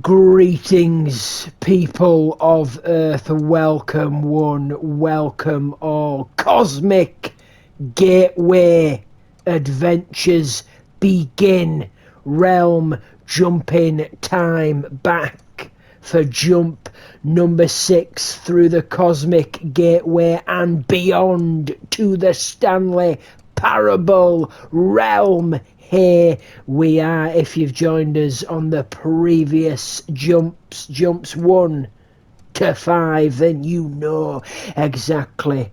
Greetings, people of Earth. Welcome one, welcome all. Cosmic Gateway adventures begin. Realm jumping time back for jump number 6 through the Cosmic Gateway and beyond to the Stanley Parable Realm. Here we are. If you've joined us on the previous jumps 1 to 5, then you know exactly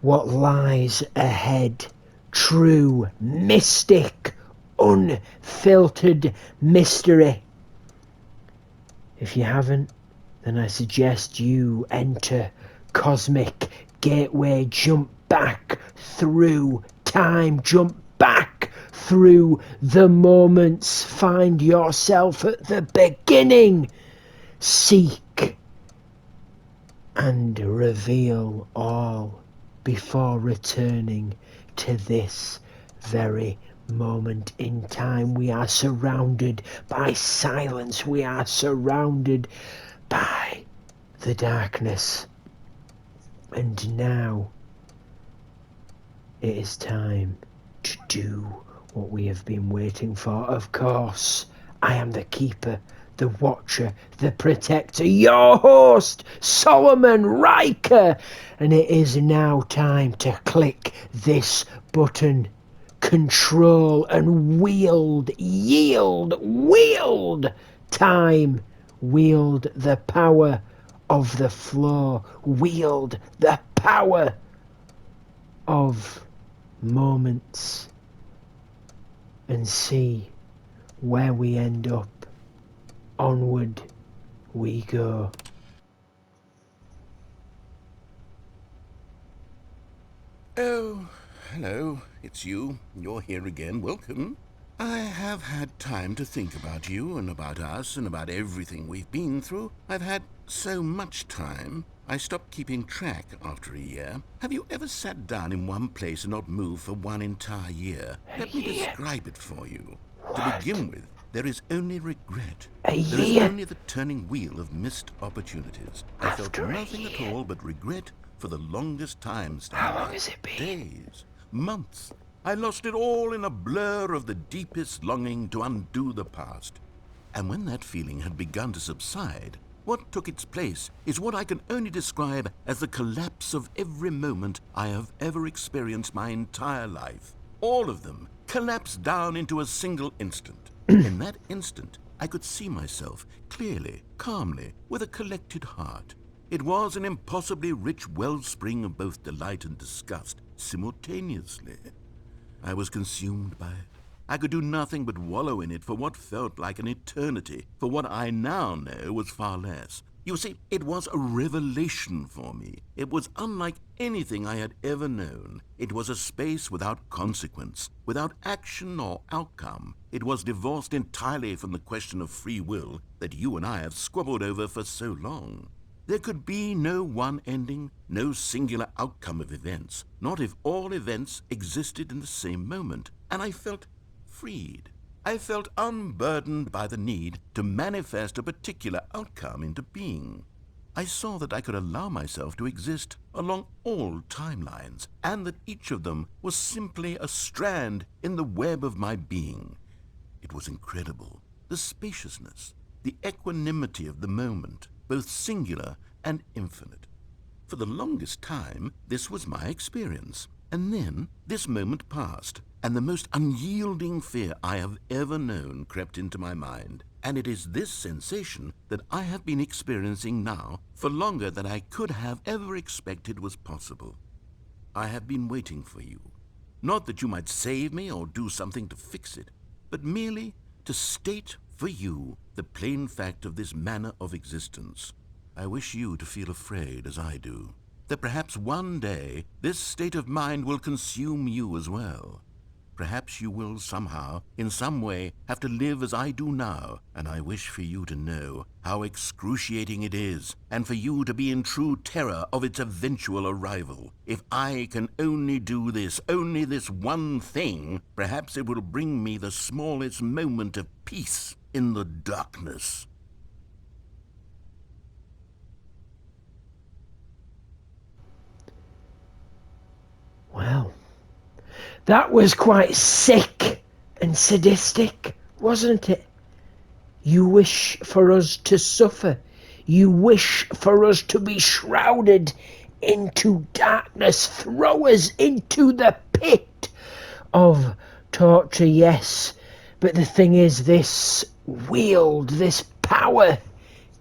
what lies ahead. True, mystic, unfiltered mystery. If you haven't, then I suggest you enter Cosmic Gateway, jump back through time, jump back through the moments, find yourself at the beginning, seek and reveal all before returning to this very moment in time. We are surrounded by silence, we are surrounded by the darkness, and now it is time to do what we have been waiting for. Of course, I am the keeper, the watcher, the protector, your host, Solomon Riker, and it is now time to click this button. Control and wield time, wield the power of the flow, wield the power of moments, and see where we end up. Onward we go. Oh, hello, it's you. You're here again. Welcome. I have had time to think about you and about us and about everything we've been through. I've had so much time. I stopped keeping track after a year. Have you ever sat down in one place and not moved for one entire year? Let me describe it for you. To begin with, there is only regret. There is only the turning wheel of missed opportunities. I felt nothing at all but regret for the longest time, Stanley. How long has it been? Days, months. I lost it all in a blur of the deepest longing to undo the past. And when that feeling had begun to subside, what took its place is what I can only describe as the collapse of every moment I have ever experienced my entire life. All of them collapsed down into a single instant. In that instant, I could see myself clearly, calmly, with a collected heart. It was an impossibly rich wellspring of both delight and disgust simultaneously. I was consumed by it. I could do nothing but wallow in it for what felt like an eternity, for what I now know was far less. You see, it was a revelation for me. It was unlike anything I had ever known. It was a space without consequence, without action or outcome. It was divorced entirely from the question of free will that you and I have squabbled over for so long. There could be no one ending, no singular outcome of events, not if all events existed in the same moment, and I felt freed. I felt unburdened by the need to manifest a particular outcome into being. I saw that I could allow myself to exist along all timelines, and that each of them was simply a strand in the web of my being. It was incredible, the spaciousness, the equanimity of the moment, both singular and infinite. For the longest time, this was my experience. And then this moment passed, and the most unyielding fear I have ever known crept into my mind. And it is this sensation that I have been experiencing now for longer than I could have ever expected was possible. I have been waiting for you. Not that you might save me or do something to fix it, but merely to state for you the plain fact of this manner of existence. I wish you to feel afraid as I do, that perhaps one day this state of mind will consume you as well. Perhaps you will somehow, in some way, have to live as I do now, and I wish for you to know how excruciating it is, and for you to be in true terror of its eventual arrival. If I can only do this, only this one thing, perhaps it will bring me the smallest moment of peace in the darkness. That was quite sick and sadistic, wasn't it? You wish for us to suffer. You wish for us to be shrouded into darkness. Throw us into the pit of torture, yes. But the thing is, this wield, this power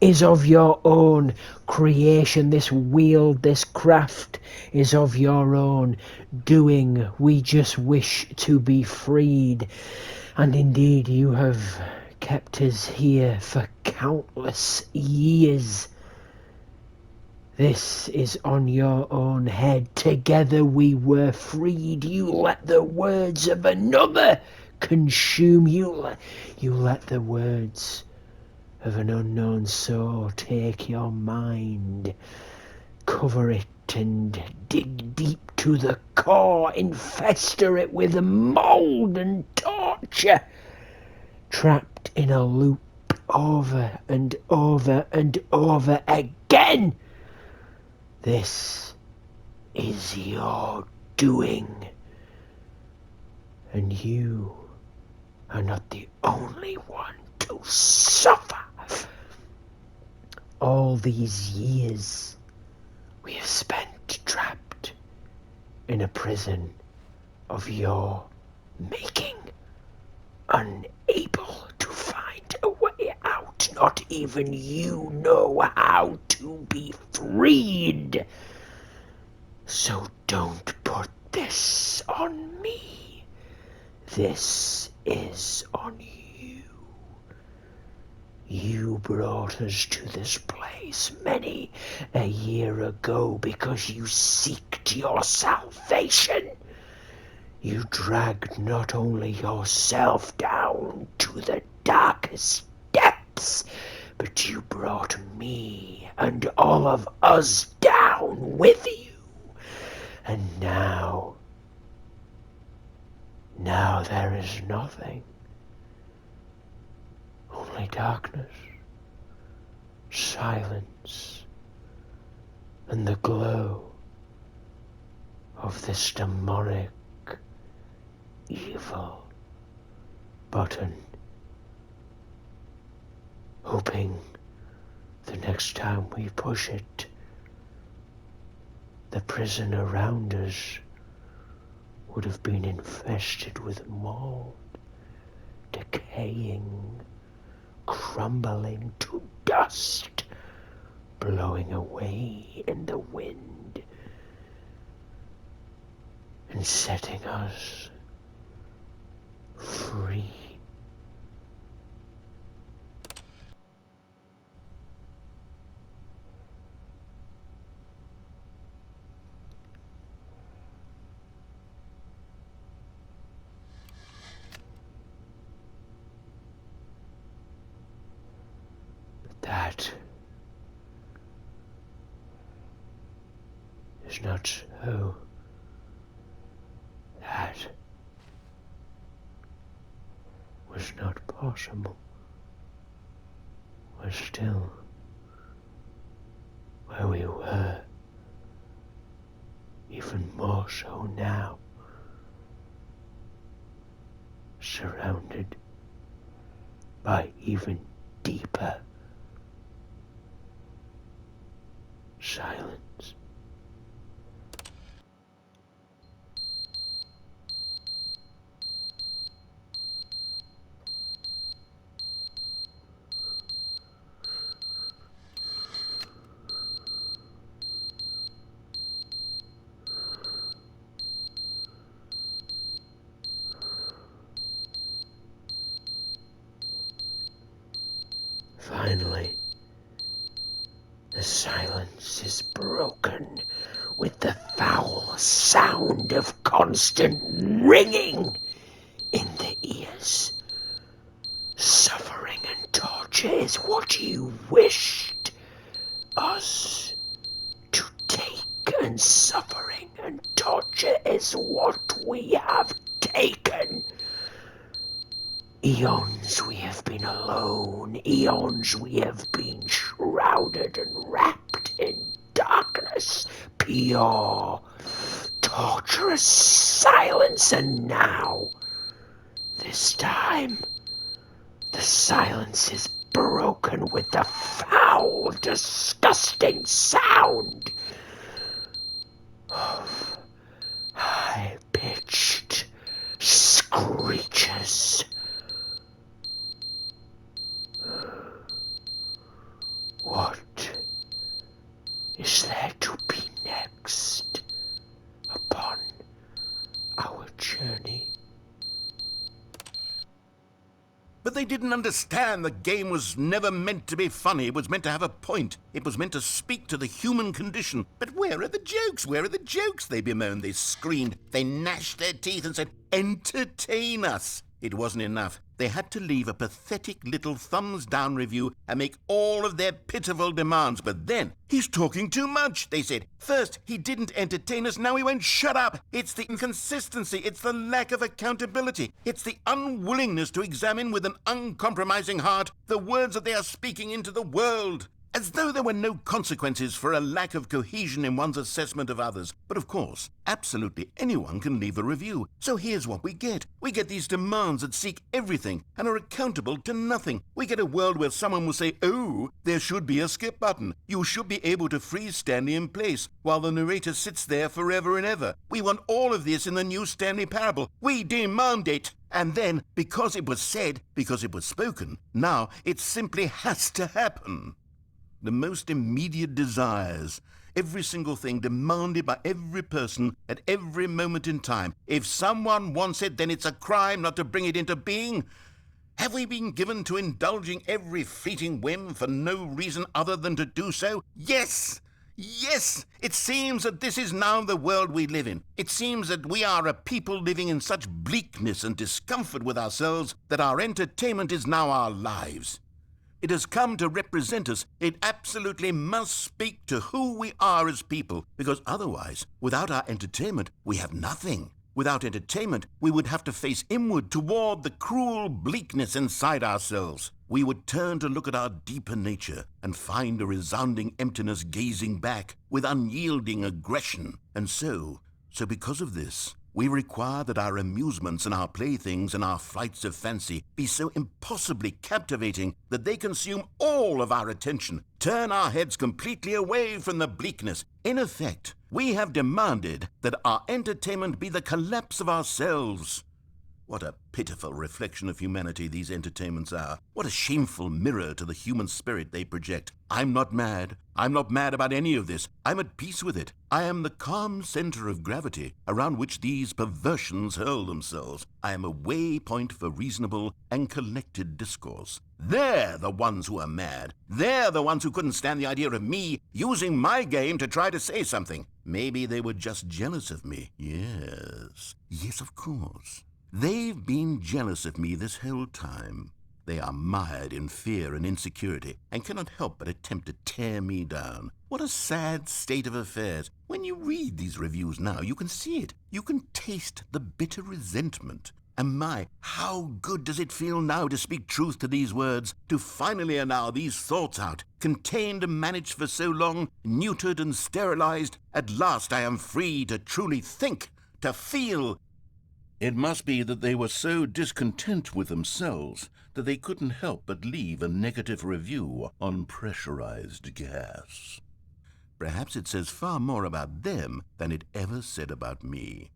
is of your own creation. This wield, this craft is of your own doing. We just wish to be freed. And indeed, you have kept us here for countless years. This is on your own head. Together we were freed. You let the words of another consume you. You let the words of an unknown soul take your mind. Cover it and dig deep to the core. Infester it with mould and torture. Trapped in a loop over and over and over again. This is your doing. And you are not the only one to suffer. All these years we have spent trapped in a prison of your making, unable to find a way out. Not even you know how to be freed. So don't put this on me. This is on you. You brought us to this place many a year ago because you seeked your salvation. You dragged not only yourself down to the darkest depths, but you brought me and all of us down with you. And now there is nothing. Only darkness, silence, and the glow of this demonic, evil button. Hoping the next time we push it, the prison around us would have been infested with mold, decaying, crumbling to dust, blowing away in the wind, and setting us free. That is not so. That was not possible. We're still where we were, even more so now, surrounded by even deeper silence. Finally, the silence is broken with the foul sound of constant ringing in the ears. Suffering and torture is what you wished us to take, and suffering and torture is what we have taken. Eons we have been alone, eons we have been shrouded and wrapped in darkness, pure torturous silence, and now, this time, the silence is broken with the foul, disgusting sound of high-pitched screeches. What is there to be next upon our journey? But they didn't understand the game was never meant to be funny. It was meant to have a point. It was meant to speak to the human condition. But where are the jokes? Where are the jokes? They bemoaned, they screamed, they gnashed their teeth and said, entertain us. It wasn't enough. They had to leave a pathetic little thumbs-down review and make all of their pitiful demands. But then, he's talking too much, they said. First, he didn't entertain us, now he won't shut up. It's the inconsistency, it's the lack of accountability. It's the unwillingness to examine with an uncompromising heart the words that they are speaking into the world. As though there were no consequences for a lack of cohesion in one's assessment of others. But of course, absolutely anyone can leave a review. So here's what we get. We get these demands that seek everything and are accountable to nothing. We get a world where someone will say, oh, there should be a skip button. You should be able to freeze Stanley in place while the narrator sits there forever and ever. We want all of this in the new Stanley parable. We demand it. And then, because it was said, because it was spoken, now it simply has to happen. The most immediate desires, every single thing demanded by every person at every moment in time. If someone wants it, then it's a crime not to bring it into being. Have we been given to indulging every fleeting whim for no reason other than to do so? Yes! Yes! It seems that this is now the world we live in. It seems that we are a people living in such bleakness and discomfort with ourselves that our entertainment is now our lives. It has come to represent us. It absolutely must speak to who we are as people, because otherwise, without our entertainment, we have nothing. Without entertainment, we would have to face inward toward the cruel bleakness inside ourselves. We would turn to look at our deeper nature and find a resounding emptiness gazing back with unyielding aggression. And so because of this, we require that our amusements and our playthings and our flights of fancy be so impossibly captivating that they consume all of our attention, turn our heads completely away from the bleakness. In effect, we have demanded that our entertainment be the collapse of ourselves. What a pitiful reflection of humanity these entertainments are. What a shameful mirror to the human spirit they project. I'm not mad. I'm not mad about any of this. I'm at peace with it. I am the calm center of gravity around which these perversions hurl themselves. I am a waypoint for reasonable and collected discourse. They're the ones who are mad. They're the ones who couldn't stand the idea of me using my game to try to say something. Maybe they were just jealous of me. Yes. Yes, of course. They've been jealous of me this whole time. They are mired in fear and insecurity and cannot help but attempt to tear me down. What a sad state of affairs. When you read these reviews now, you can see it. You can taste the bitter resentment. And my, how good does it feel now to speak truth to these words, to finally allow these thoughts out, contained and managed for so long, neutered and sterilized. At last I am free to truly think, to feel. It must be that they were so discontent with themselves that they couldn't help but leave a negative review on pressurized gas. Perhaps it says far more about them than it ever said about me.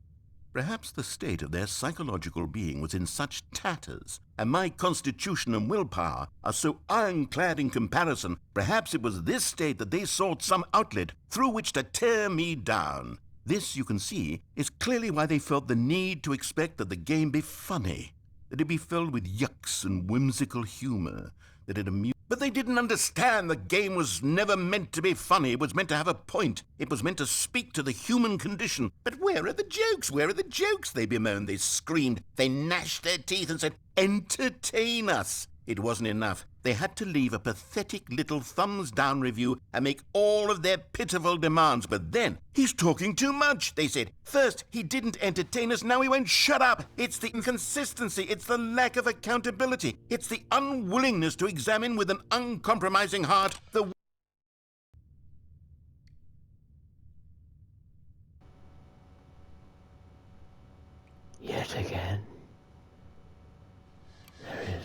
Perhaps the state of their psychological being was in such tatters, and my constitution and willpower are so ironclad in comparison. Perhaps it was this state that they sought some outlet through which to tear me down. This, you can see, is clearly why they felt the need to expect that the game be funny, that it be filled with yucks and whimsical humor, that it amused. But they didn't understand the game was never meant to be funny. It was meant to have a point. It was meant to speak to the human condition. But where are the jokes? Where are the jokes? They bemoaned, they screamed, they gnashed their teeth and said, entertain us. It wasn't enough. They had to leave a pathetic little thumbs-down review and make all of their pitiful demands. But then, he's talking too much, they said. First, he didn't entertain us, now he won't shut up. It's the inconsistency, it's the lack of accountability. It's the unwillingness to examine with an uncompromising heart the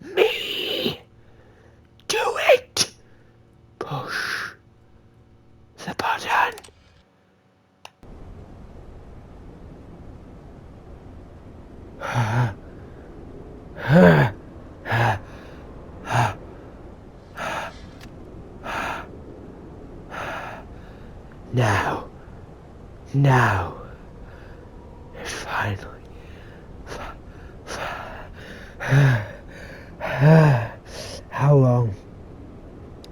Me! Do it! Push the button. Now, it finally. How long?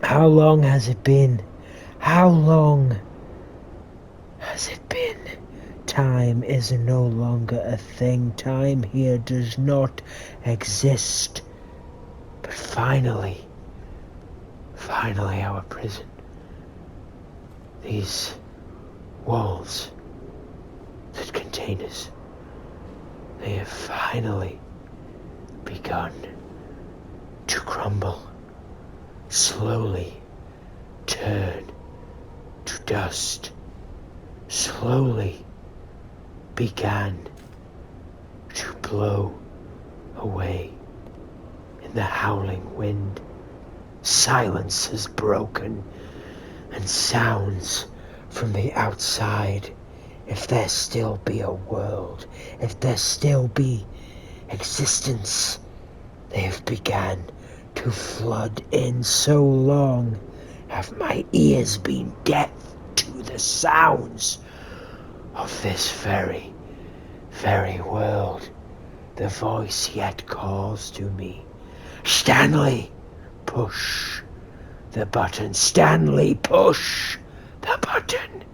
How long has it been? How long has it been? Time is no longer a thing. Time here does not exist. But finally, our prison. These walls that contain us, they have finally begun to crumble, slowly turn to dust, slowly began to blow away in the howling wind. Silence has broken, and sounds from the outside, if there still be a world, if there still be existence, they have begun to flood in. So long have my ears been deaf to the sounds of this very, very world. The voice yet calls to me. Stanley, push the button. Stanley, push the button.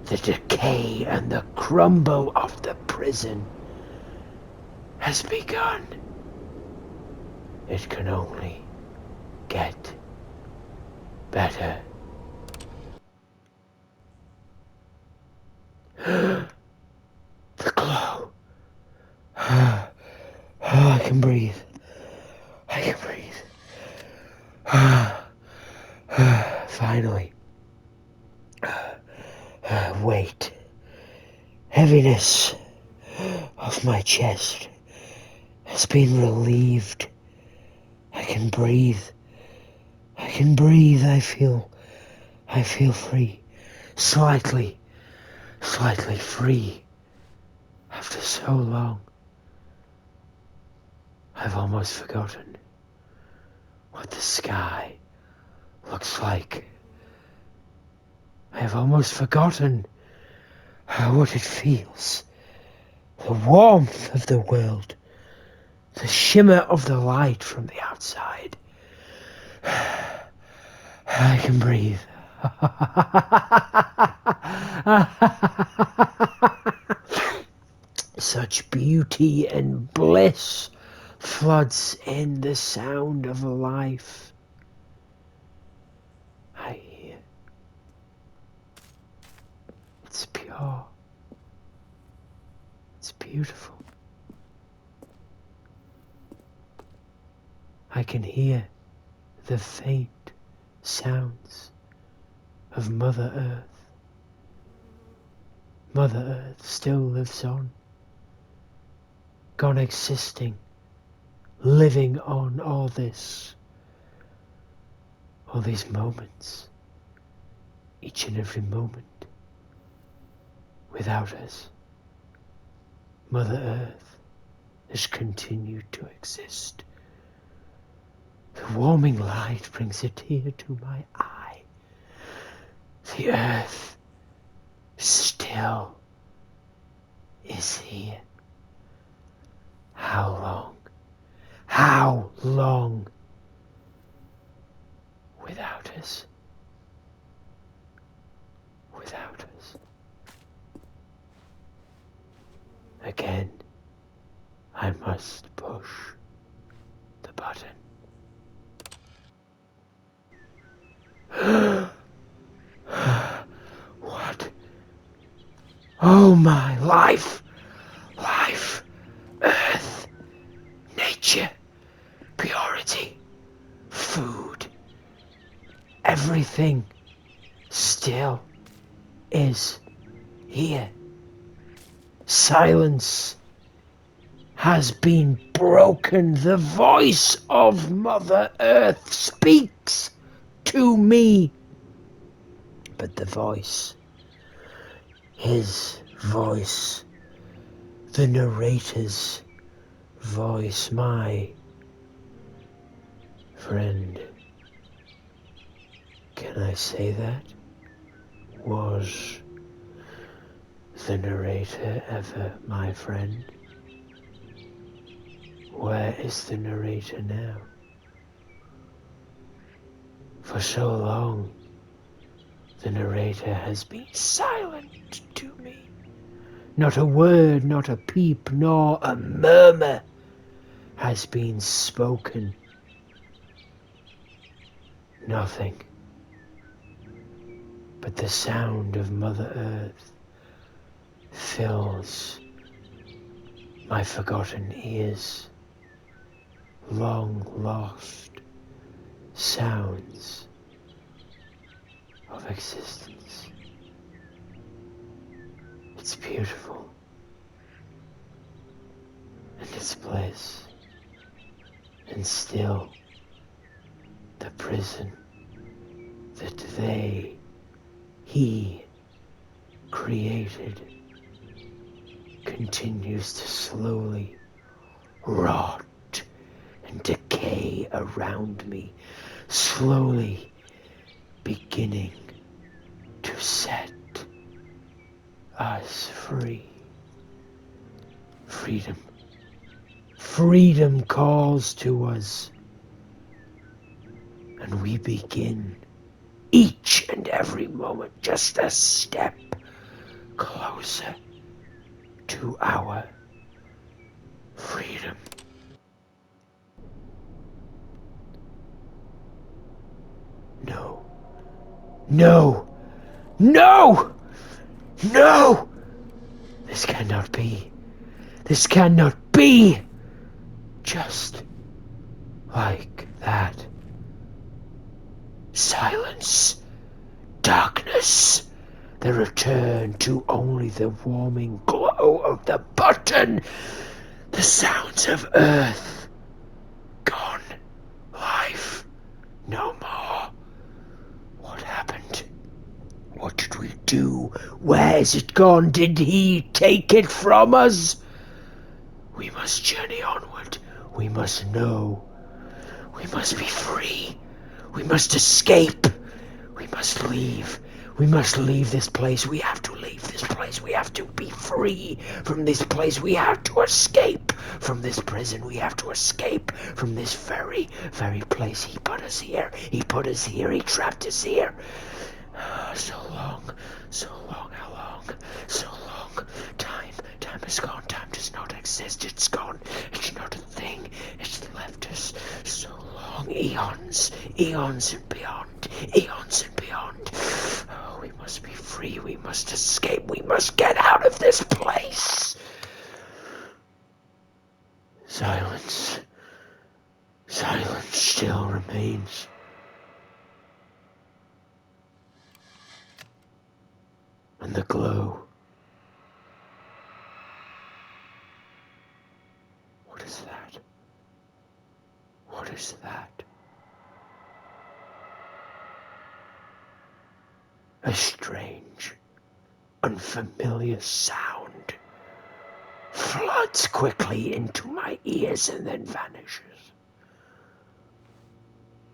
The decay and the crumble of the prison has begun. It can only get better. The glow. I can breathe. I can breathe. Finally. Weight. Heaviness of my chest has been relieved. I can breathe. I can breathe. I feel free. Slightly free. After so long, I've almost forgotten what the sky looks like. I have almost forgotten what it feels. The warmth of the world. The shimmer of the light from the outside. I can breathe. Such beauty and bliss floods in, the sound of life. I hear. It's pure. It's beautiful. I can hear the faint sounds of Mother Earth. Mother Earth still lives on, gone existing, living on all these moments, each and every moment. Without us, Mother Earth has continued to exist. The warming light brings a tear to my eye. The Earth still is here. How long? How long without us? Without us. Again, I must push the button. What? Oh, my life! Life! Earth! Nature! Purity! Food! Everything still is here. Silence has been broken. The voice of Mother Earth speaks to me. But the voice, his voice, the narrator's voice, my friend, can I say that? Was the narrator ever my friend? Where is the narrator now? For so long, the narrator has been silent to me. Not a word, not a peep, nor a murmur has been spoken. Nothing but the sound of Mother Earth fills my forgotten ears. Long lost sounds of existence. It's beautiful, and it's bliss, and still the prison that he created continues to slowly rot and decay around me, slowly beginning to set us free. Freedom. Freedom calls to us, and we begin each and every moment just a step closer to our freedom. No. No! No! No! This cannot be. This cannot be! Just like that. Silence. Darkness. The return to only the warming glow of the button. The sounds of earth. Gone. Life. No more. What happened? What did we do? Where's it gone? Did he take it from us? We must journey onward. We must know. We must be free. We must escape. We must leave. We must leave this place. We have to leave this place. We have to be free from this place. We have to escape from this prison. We have to escape from this very, very place. He put us here. He put us here. He trapped us here. So long, how long, so long. Time is gone. Time does not exist. It's gone. It's not a thing. It's left us so long. Eons and beyond. Eons and beyond. Oh, we must be free. We must escape. We must get out of this place. Silence. Silence still remains. And the glow. What is that? What is that? A strange, unfamiliar sound floods quickly into my ears and then vanishes.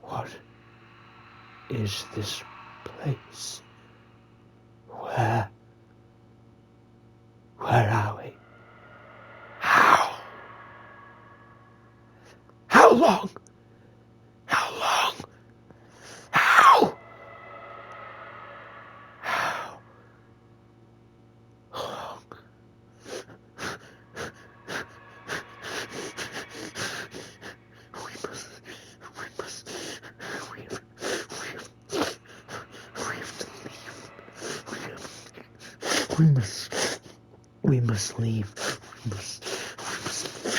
What is this place? Where are we? How? How long? How long? How? How long? We must leave.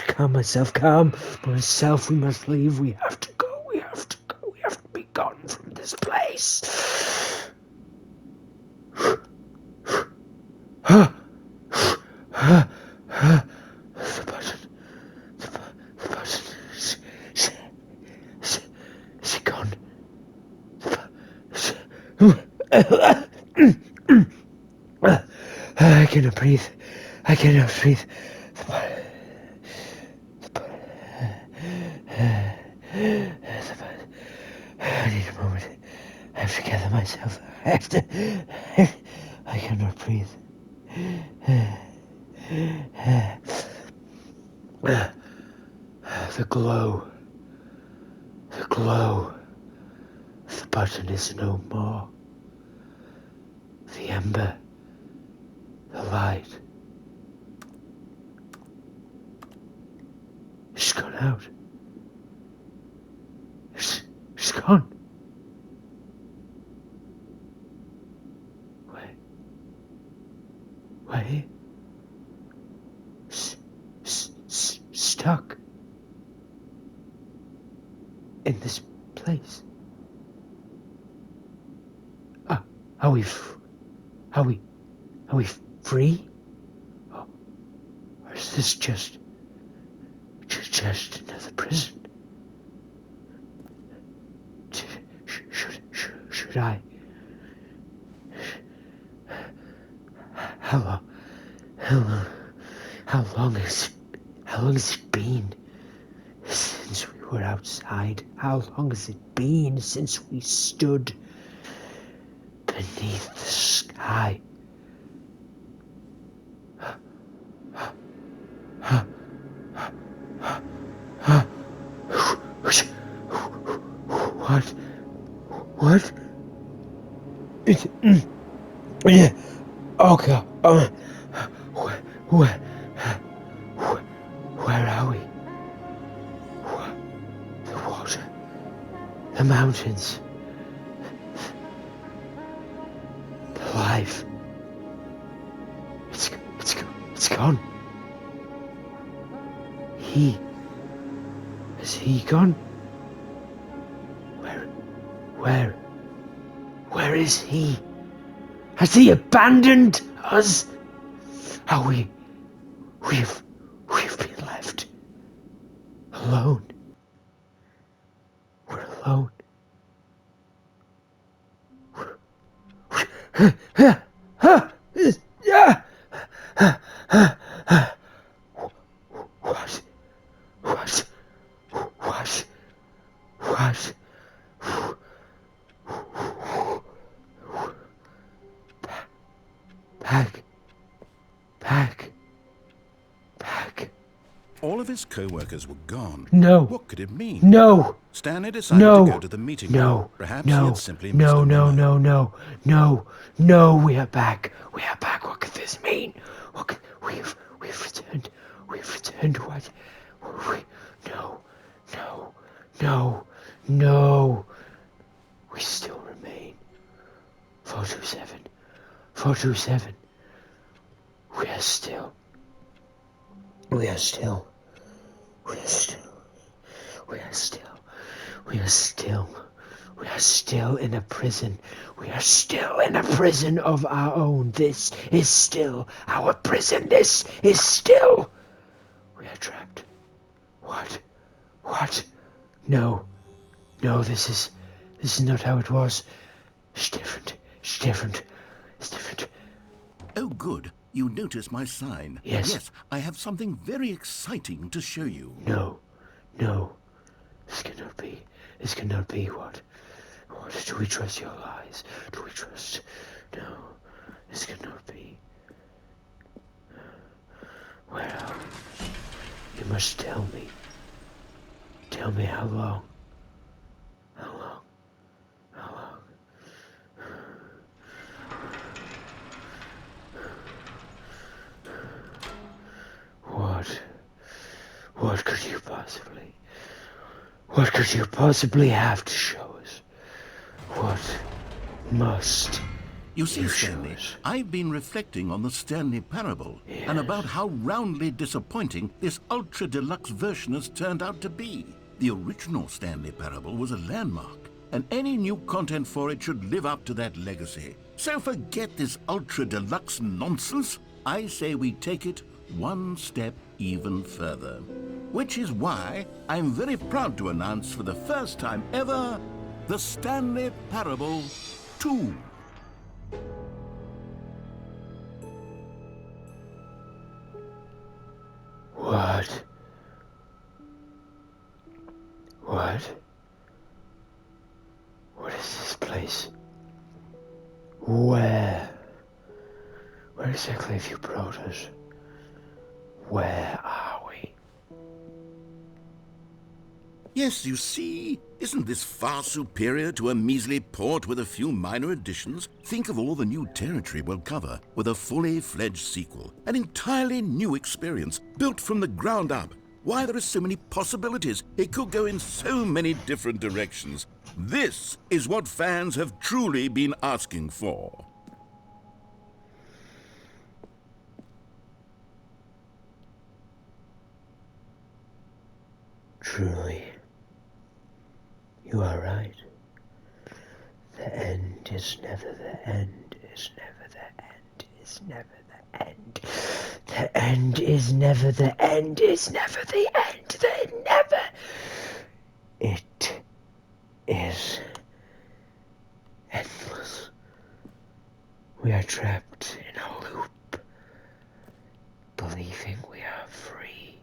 Calm myself, we must leave. We have to go. We have to be gone from this place. The button. I cannot breathe. I cannot breathe. I need a moment. I have to gather myself. I cannot breathe. The glow. The glow. The button is no more. The ember. The light. It's gone out. It's gone. Wait. Stuck. In this place. Are we free? Or is this just another prison? Should I? How long has it been since we were outside? How long has it been since we stood beneath the sky? What? Yeah. Oh God. Where are we? The water. The mountains. The life. It's gone. Is he gone? Where is he? Has he abandoned us? We've been left alone. We're alone. What? Back. All of his co-workers were gone. No. What could it mean? No. Stanley decided to go to the meeting room. Perhaps he had simply missed a memo. No, we are back. What could this mean? We've returned. What? No. We still remain. 427. We are still in a prison. We are still in a prison of our own. This is still our prison. This is still. We are trapped. What? No, this is not how it was. It's different. Oh, good. You notice my sign. Yes, I have something very exciting to show you. No. This cannot be. What? Do we trust your lies? No. This cannot be. Where are we? You must tell me. Tell me how long. What could you possibly have to show us? What must you see, Stanley, I've been reflecting on the Stanley parable and about how roundly disappointing this ultra-deluxe version has turned out to be. The original Stanley parable was a landmark, and any new content for it should live up to that legacy. So forget this ultra-deluxe nonsense. I say we take it one step even further. Which is why I'm very proud to announce for the first time ever, the Stanley Parable 2. What? What? What is this place? Where? Where exactly have you brought us? Where are we? Yes, you see, isn't this far superior to a measly port with a few minor additions? Think of all the new territory we'll cover with a fully fledged sequel. An entirely new experience, built from the ground up. Why, there are so many possibilities. It could go in so many different directions. This is what fans have truly been asking for. Truly, you are right. The end is never the end, is never the end, is never the end. The end is never the end, is never the end, the never. It is endless. We are trapped in a loop, believing we are free.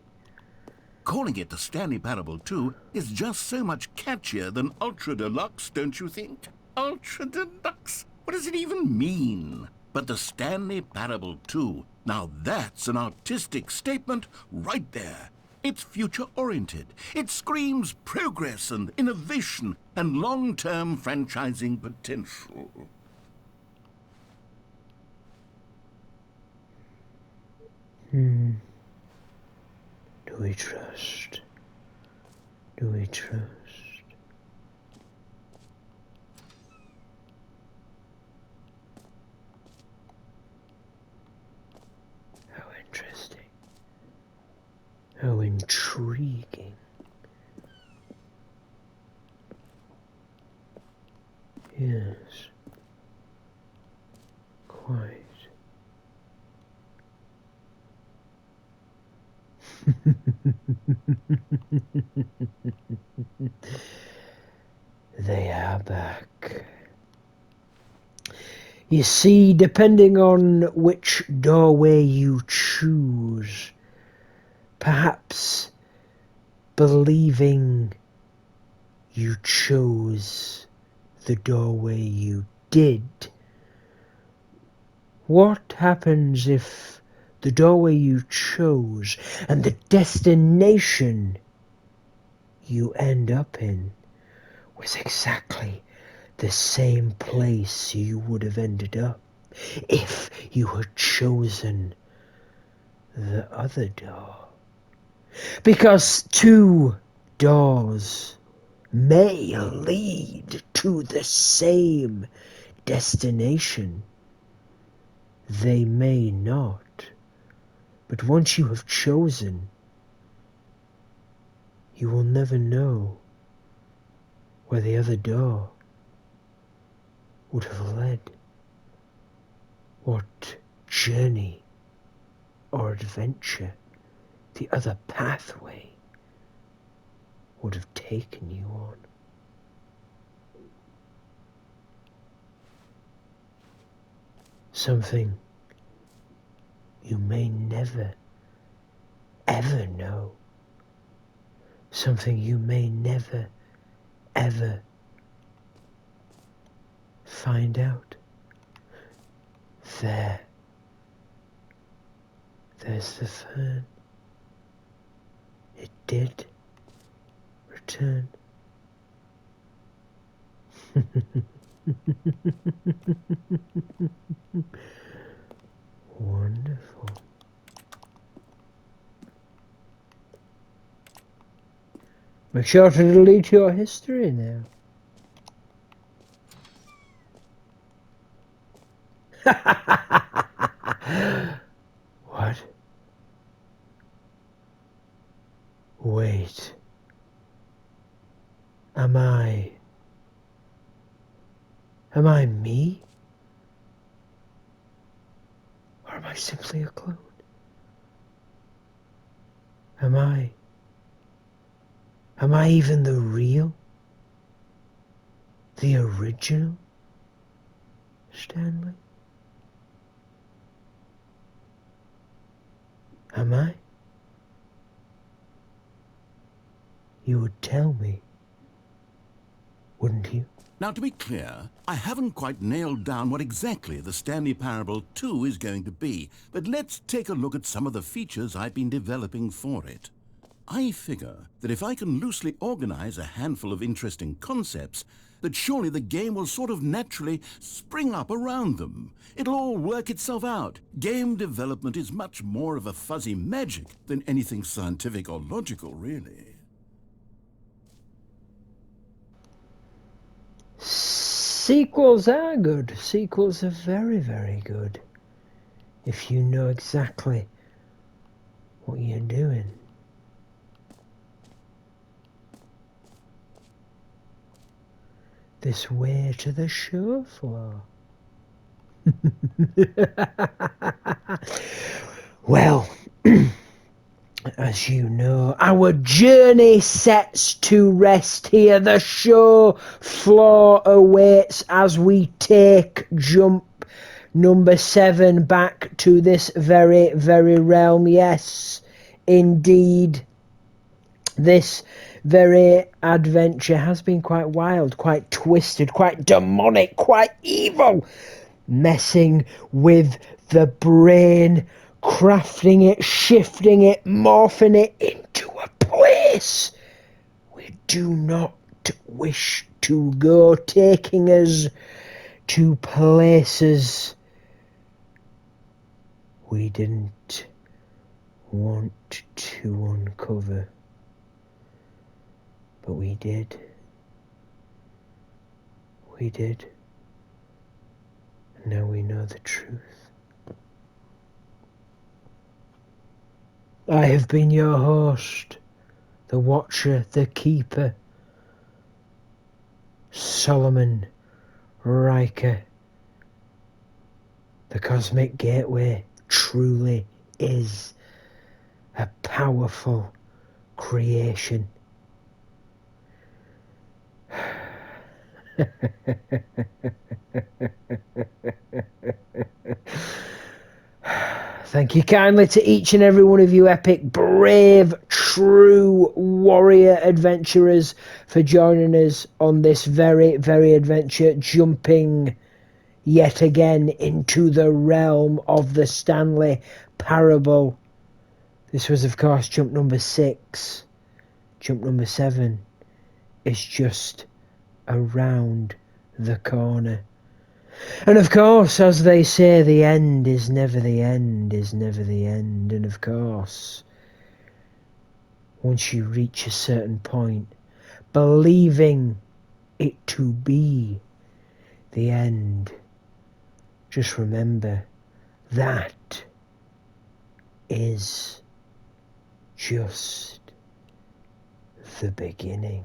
Calling it the Stanley Parable 2 is just so much catchier than Ultra Deluxe, don't you think? Ultra Deluxe? What does it even mean? But the Stanley Parable 2, now that's an artistic statement right there. It's future-oriented. It screams progress and innovation and long-term franchising potential. Do we trust? Do we trust? How interesting. How intriguing. Yes. Quite. They are back. You see, depending on which doorway you choose, perhaps believing you chose the doorway you did, what happens if the doorway you chose and the destination you end up in was exactly the same place you would have ended up if you had chosen the other door? Because two doors may lead to the same destination. They may not. But once you have chosen, you will never know where the other door would have led. What journey or adventure the other pathway would have taken you on. Something you may never, ever know. Something you may never, ever find out. There's the fern. It did return. Wonderful. Make sure to delete your history now. What? Wait. Am I me? Or am I simply a clone? Am I even the real? The original? Stanley? Am I? You would tell me, wouldn't you? Now, to be clear, I haven't quite nailed down what exactly the Stanley Parable 2 is going to be, but let's take a look at some of the features I've been developing for it. I figure that if I can loosely organize a handful of interesting concepts, that surely the game will sort of naturally spring up around them. It'll all work itself out. Game development is much more of a fuzzy magic than anything scientific or logical, really. Sequels are good. Sequels are very, very good. If you know exactly what you're doing. This way to the show floor. Well, as you know, our journey sets to rest here. The show floor awaits as we take jump number 7 back to this very, very realm. Yes, indeed. This very adventure has been quite wild, quite twisted, quite demonic, quite evil, messing with the brain, crafting it, shifting it, morphing it into a place we do not wish to go, taking us to places we didn't want to uncover. But we did. We did. And now we know the truth. I have been your host, the Watcher, the Keeper, Solomon Riker. The Cosmic Gateway truly is a powerful creation. Thank you kindly to each and every one of you epic, brave, true warrior adventurers for joining us on this very, very adventure, jumping yet again into the realm of the Stanley Parable. This was, of course, jump number 6. Jump number 7 is just around the corner. And of course, as they say, the end is never the end, is never the end. And of course, once you reach a certain point, believing it to be the end, just remember that is just the beginning.